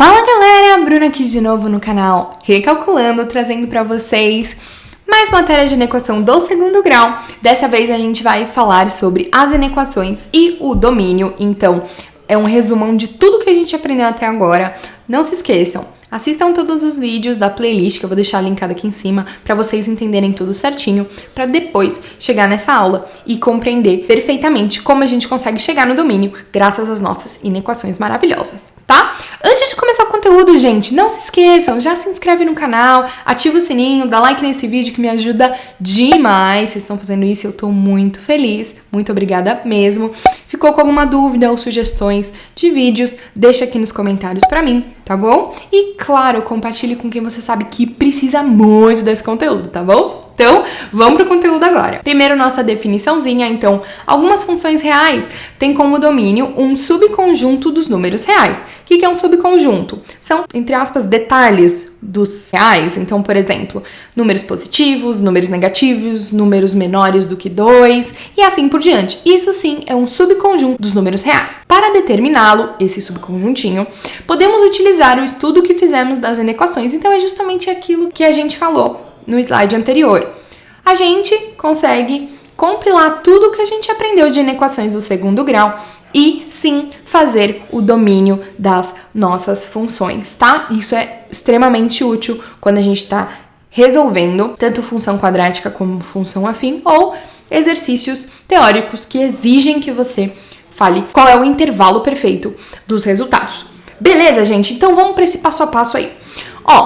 Fala galera, Bruna aqui de novo no canal Recalculando, trazendo pra vocês mais matérias de inequação do segundo grau. Dessa vez a gente vai falar sobre as inequações e o domínio, então é um resumão de tudo que a gente aprendeu até agora. Não se esqueçam, assistam todos os vídeos da playlist que eu vou deixar linkado aqui em cima para vocês entenderem tudo certinho, para depois chegar nessa aula e compreender perfeitamente como a gente consegue chegar no domínio graças às nossas inequações maravilhosas, tá? Antes de começar o conteúdo, gente, não se esqueçam, já se inscreve no canal, ativa o sininho, dá like nesse vídeo que me ajuda demais. Vocês estão fazendo isso e eu tô muito feliz, muito obrigada mesmo. Ficou com alguma dúvida ou sugestões de vídeos, deixa aqui nos comentários pra mim, tá bom? E claro, compartilhe com quem você sabe que precisa muito desse conteúdo, tá bom? Então, vamos pro conteúdo agora. Primeiro, nossa definiçãozinha. Então, algumas funções reais têm como domínio um subconjunto dos números reais. O que é um subconjunto? São, entre aspas, detalhes dos reais. Então, por exemplo, números positivos, números negativos, números menores do que 2 e assim por diante. Isso sim é um subconjunto dos números reais. Para determiná-lo, esse subconjuntinho, podemos utilizar o estudo que fizemos das inequações. Então, é justamente aquilo que a gente falou no slide anterior. A gente consegue compilar tudo que a gente aprendeu de inequações do segundo grau e sim fazer o domínio das nossas funções, tá? Isso é extremamente útil quando a gente está resolvendo tanto função quadrática como função afim ou exercícios teóricos que exigem que você fale qual é o intervalo perfeito dos resultados. Beleza, gente? Então vamos para esse passo a passo aí.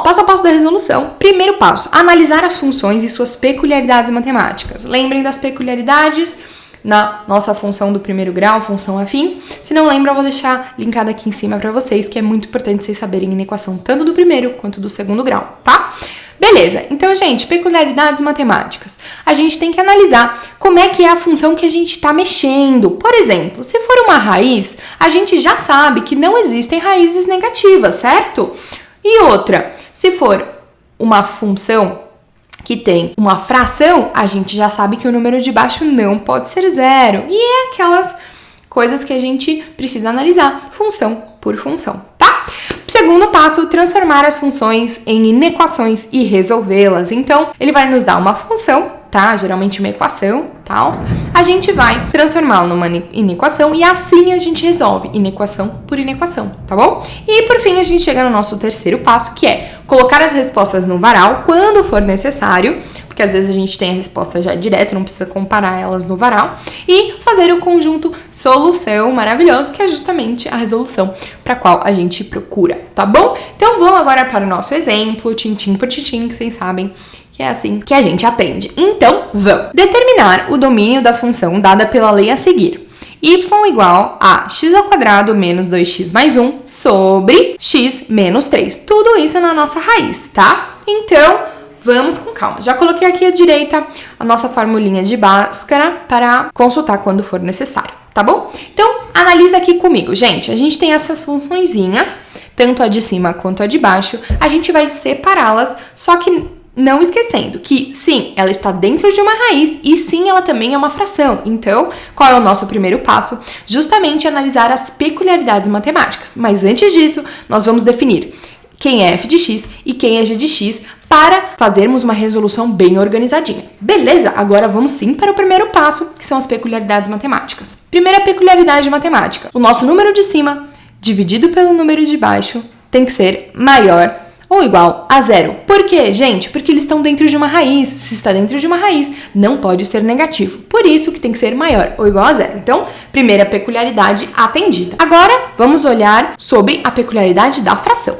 Passo a passo da resolução. Primeiro passo, analisar as funções e suas peculiaridades matemáticas. Lembrem das peculiaridades na nossa função do primeiro grau, função afim. Se não lembra, eu vou deixar linkado aqui em cima para vocês, que é muito importante vocês saberem inequação tanto do primeiro quanto do segundo grau, tá? Beleza, então, gente, peculiaridades matemáticas. A gente tem que analisar como é que é a função que a gente está mexendo. Por exemplo, se for uma raiz, a gente já sabe que não existem raízes negativas, certo? E outra, se for uma função que tem uma fração, a gente já sabe que o número de baixo não pode ser zero. E é aquelas coisas que a gente precisa analisar, função por função, tá? Segundo passo, transformar as funções em inequações e resolvê-las. Então, ele vai nos dar uma função, tá? Geralmente uma equação, tal. A gente vai transformá-la numa inequação e assim a gente resolve inequação por inequação, tá bom? E por fim, a gente chega no nosso terceiro passo, que é colocar as respostas no varal quando for necessário, porque às vezes a gente tem a resposta já direto, não precisa comparar elas no varal, e fazer o conjunto solução maravilhoso, que é justamente a resolução para a qual a gente procura, tá bom? Então vamos agora para o nosso exemplo, tintim por tintim, que vocês sabem que é assim que a gente aprende. Então, vamos determinar o domínio da função dada pela lei a seguir. Y igual a x² menos 2x mais 1 sobre x menos 3. Tudo isso na nossa raiz, tá? Então, vamos com calma. Já coloquei aqui à direita a nossa formulinha de Bhaskara para consultar quando for necessário, tá bom? Então, analisa aqui comigo. Gente, a gente tem essas funçõezinhas, tanto a de cima quanto a de baixo. A gente vai separá-las, só que não esquecendo que, sim, ela está dentro de uma raiz e, sim, ela também é uma fração. Então, qual é o nosso primeiro passo? Justamente analisar as peculiaridades matemáticas. Mas antes disso, nós vamos definir quem é f de x e quem é g de x para fazermos uma resolução bem organizadinha. Beleza? Agora vamos sim para o primeiro passo, que são as peculiaridades matemáticas. Primeira peculiaridade matemática. O nosso número de cima dividido pelo número de baixo tem que ser maior ou igual a zero. Por quê, gente? Porque eles estão dentro de uma raiz. Se está dentro de uma raiz, não pode ser negativo. Por isso que tem que ser maior ou igual a zero. Então, primeira peculiaridade atendida. Agora, vamos olhar sobre a peculiaridade da fração.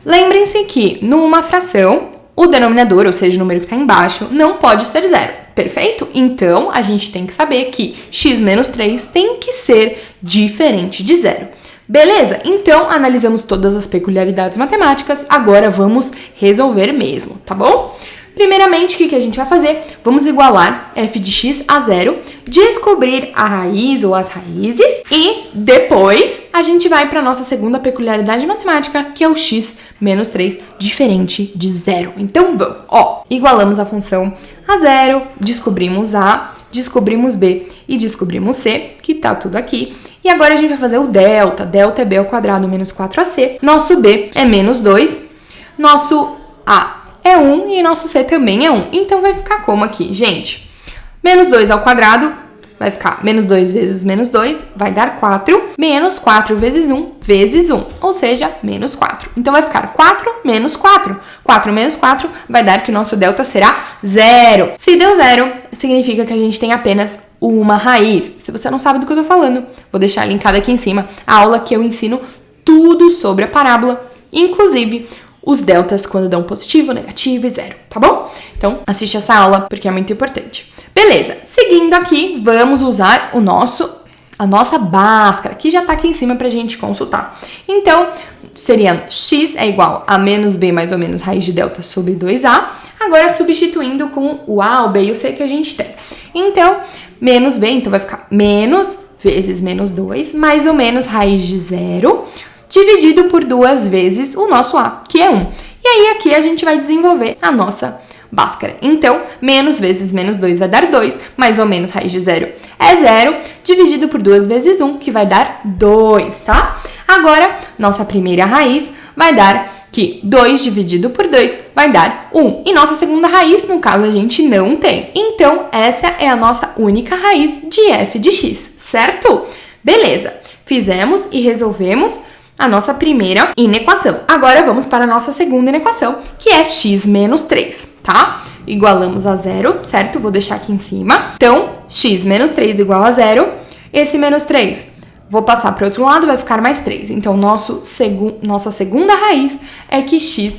Lembrem-se que numa fração, o denominador, ou seja, o número que está embaixo, não pode ser zero. Perfeito? Então, a gente tem que saber que x menos 3 tem que ser diferente de zero. Beleza? Então, analisamos todas as peculiaridades matemáticas, agora vamos resolver mesmo, tá bom? Primeiramente, o que a gente vai fazer? Vamos igualar f de x a zero, descobrir a raiz ou as raízes e depois a gente vai para a nossa segunda peculiaridade matemática, que é o x menos 3 diferente de zero. Então, vamos. Igualamos a função a zero, descobrimos a descobrimos B e descobrimos C, que tá tudo aqui. E agora a gente vai fazer o delta. Delta é B ao quadrado menos 4AC. Nosso B é menos 2. Nosso A é 1 e nosso C também é 1. Então vai ficar como aqui, gente? Menos 2 ao quadrado vai ficar menos 2 vezes menos 2, vai dar 4. Menos 4 vezes 1 vezes 1, ou seja, menos 4. Então vai ficar 4 menos 4. 4 menos 4 vai dar que o nosso delta será 0. Se deu 0, significa que a gente tem apenas uma raiz. Se você não sabe do que eu tô falando, vou deixar linkado aqui em cima a aula que eu ensino tudo sobre a parábola, inclusive os deltas quando dão positivo, negativo e 0, tá bom? Então, assiste essa aula porque é muito importante. Beleza, seguindo aqui, vamos usar a nossa Bhaskara, que já tá aqui em cima pra gente consultar. Então, seria x é igual a menos b mais ou menos raiz de delta sobre 2a, agora substituindo com o a, o b e o c que a gente tem. Então, menos b, então vai ficar menos vezes menos 2, mais ou menos raiz de 0, dividido por 2 vezes o nosso a, que é 1. E aí aqui a gente vai desenvolver a nossa Bhaskara. Então, menos vezes menos 2 vai dar 2, mais ou menos raiz de 0 é 0, dividido por 2 vezes 1, que vai dar 2, tá? Agora, nossa primeira raiz vai dar que 2 dividido por 2 vai dar 1. E nossa segunda raiz, no caso, a gente não tem. Então, essa é a nossa única raiz de f de x, certo? Beleza, fizemos e resolvemos a nossa primeira inequação. Agora vamos para a nossa segunda inequação, que é x menos 3, tá? Igualamos a 0, certo? Vou deixar aqui em cima. Então, x menos 3 igual a 0. Esse menos 3, vou passar para o outro lado, vai ficar mais 3. Então, nossa segunda raiz é que x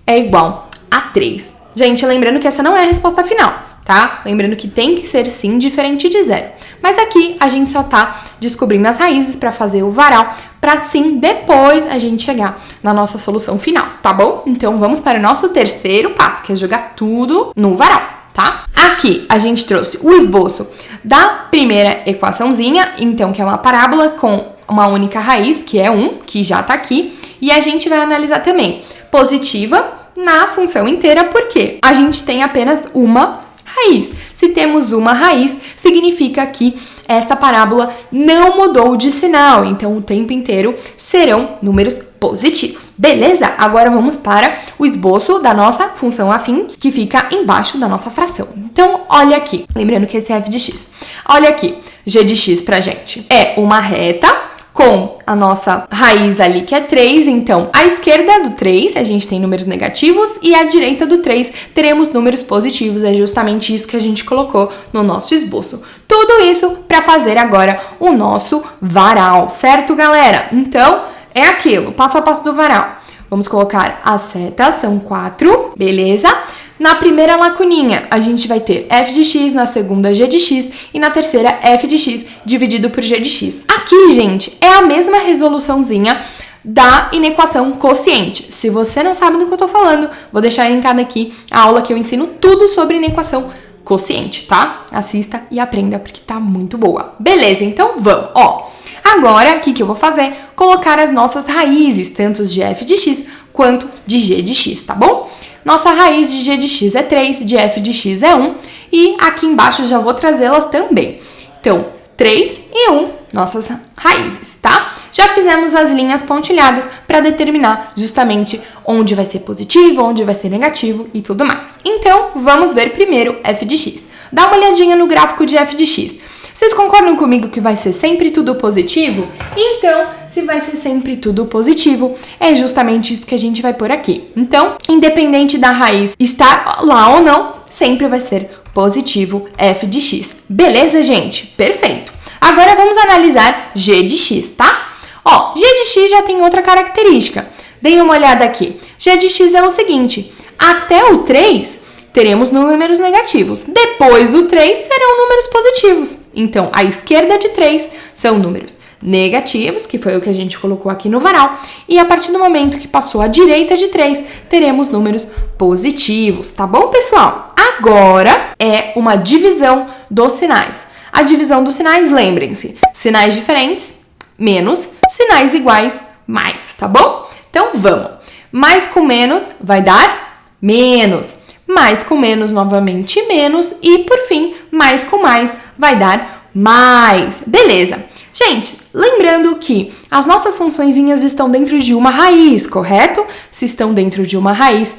é igual a 3. Gente, lembrando que essa não é a resposta final, tá? Lembrando que tem que ser, sim, diferente de 0. Mas aqui a gente só tá descobrindo as raízes para fazer o varal, para sim depois a gente chegar na nossa solução final, tá bom? Então vamos para o nosso terceiro passo, que é jogar tudo no varal, tá? Aqui a gente trouxe o esboço da primeira equaçãozinha, então que é uma parábola com uma única raiz, que é 1, que já tá aqui, e a gente vai analisar também positiva na função inteira, porque a gente tem apenas uma raiz. Se temos uma raiz, significa que esta parábola não mudou de sinal, então o tempo inteiro serão números positivos. Beleza? Agora vamos para o esboço da nossa função afim, que fica embaixo da nossa fração. Então, olha aqui, lembrando que esse é f de x. Olha aqui, g de x pra gente é uma reta com a nossa raiz ali, que é 3, então, à esquerda do 3, a gente tem números negativos, e à direita do 3, teremos números positivos, é justamente isso que a gente colocou no nosso esboço. Tudo isso para fazer agora o nosso varal, certo, galera? Então, é aquilo, passo a passo do varal. Vamos colocar as setas, são 4, beleza? Na primeira lacuninha, a gente vai ter f de x, na segunda g de x e na terceira f de x dividido por g de x. Aqui, gente, é a mesma resoluçãozinha da inequação quociente. Se você não sabe do que eu tô falando, vou deixar linkada aqui a aula que eu ensino tudo sobre inequação quociente, tá? Assista e aprenda porque tá muito boa. Beleza, então vamos, ó. Agora, o que eu vou fazer? Colocar as nossas raízes, tanto de f de x quanto de g de x, tá bom? Nossa raiz de g de x é 3, de f de x é 1, e aqui embaixo já vou trazê-las também. Então, 3 e 1, nossas raízes, tá? Já fizemos as linhas pontilhadas para determinar justamente onde vai ser positivo, onde vai ser negativo e tudo mais. Então, vamos ver primeiro f de x. Dá uma olhadinha no gráfico de f de x. Vocês concordam comigo que vai ser sempre tudo positivo? Então, se vai ser sempre tudo positivo, é justamente isso que a gente vai pôr aqui. Então, independente da raiz estar lá ou não, sempre vai ser positivo f de x. Beleza, gente? Perfeito. Agora vamos analisar g de x, tá? Ó, g de x já tem outra característica. Deem uma olhada aqui. G de x é o seguinte, até o 3... teremos números negativos. Depois do 3, serão números positivos. Então, à esquerda de 3 são números negativos, que foi o que a gente colocou aqui no varal. E a partir do momento que passou à direita de 3, teremos números positivos. Tá bom, pessoal? Agora é uma divisão dos sinais. A divisão dos sinais, lembrem-se, sinais diferentes, menos, sinais iguais, mais, tá bom? Então, vamos. Mais com menos vai dar menos. mais com menos, novamente menos, e por fim, mais com mais vai dar mais. Beleza. Gente, lembrando que as nossas funçõezinhas estão dentro de uma raiz, correto? Se estão dentro de uma raiz,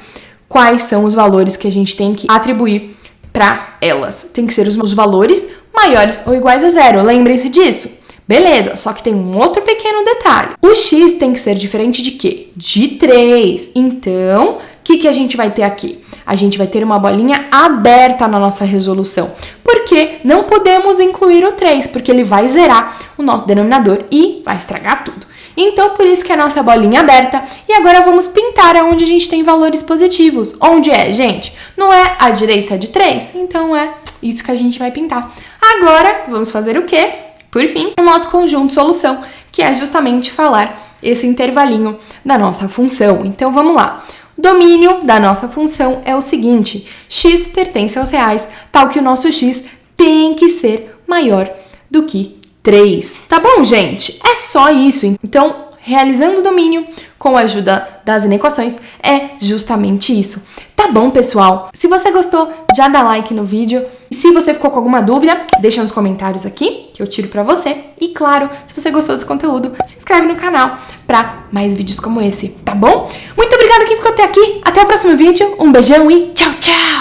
quais são os valores que a gente tem que atribuir para elas? Tem que ser os valores maiores ou iguais a zero, lembrem-se disso. Beleza, só que tem um outro pequeno detalhe. O x tem que ser diferente de quê? De 3. Então, o que a gente vai ter aqui? A gente vai ter uma bolinha aberta na nossa resolução. Porque não podemos incluir o 3, porque ele vai zerar o nosso denominador e vai estragar tudo. Então, por isso que a nossa bolinha aberta. E agora vamos pintar aonde a gente tem valores positivos. Onde é, gente? Não é à direita de 3? Então, é isso que a gente vai pintar. Agora, vamos fazer o quê? Por fim, o nosso conjunto de solução, que é justamente falar esse intervalinho da nossa função. Então, vamos lá. O domínio da nossa função é o seguinte: x pertence aos reais, tal que o nosso x tem que ser maior do que 3. Tá bom, gente? É só isso. Então, realizando o domínio com a ajuda das inequações é justamente isso. Tá bom, pessoal? Se você gostou, já dá like no vídeo. E se você ficou com alguma dúvida, deixa nos comentários aqui, que eu tiro pra você. E claro, se você gostou desse conteúdo, se inscreve no canal pra mais vídeos como esse, tá bom? Muito obrigada quem ficou até aqui. Até o próximo vídeo. Um beijão e tchau, tchau!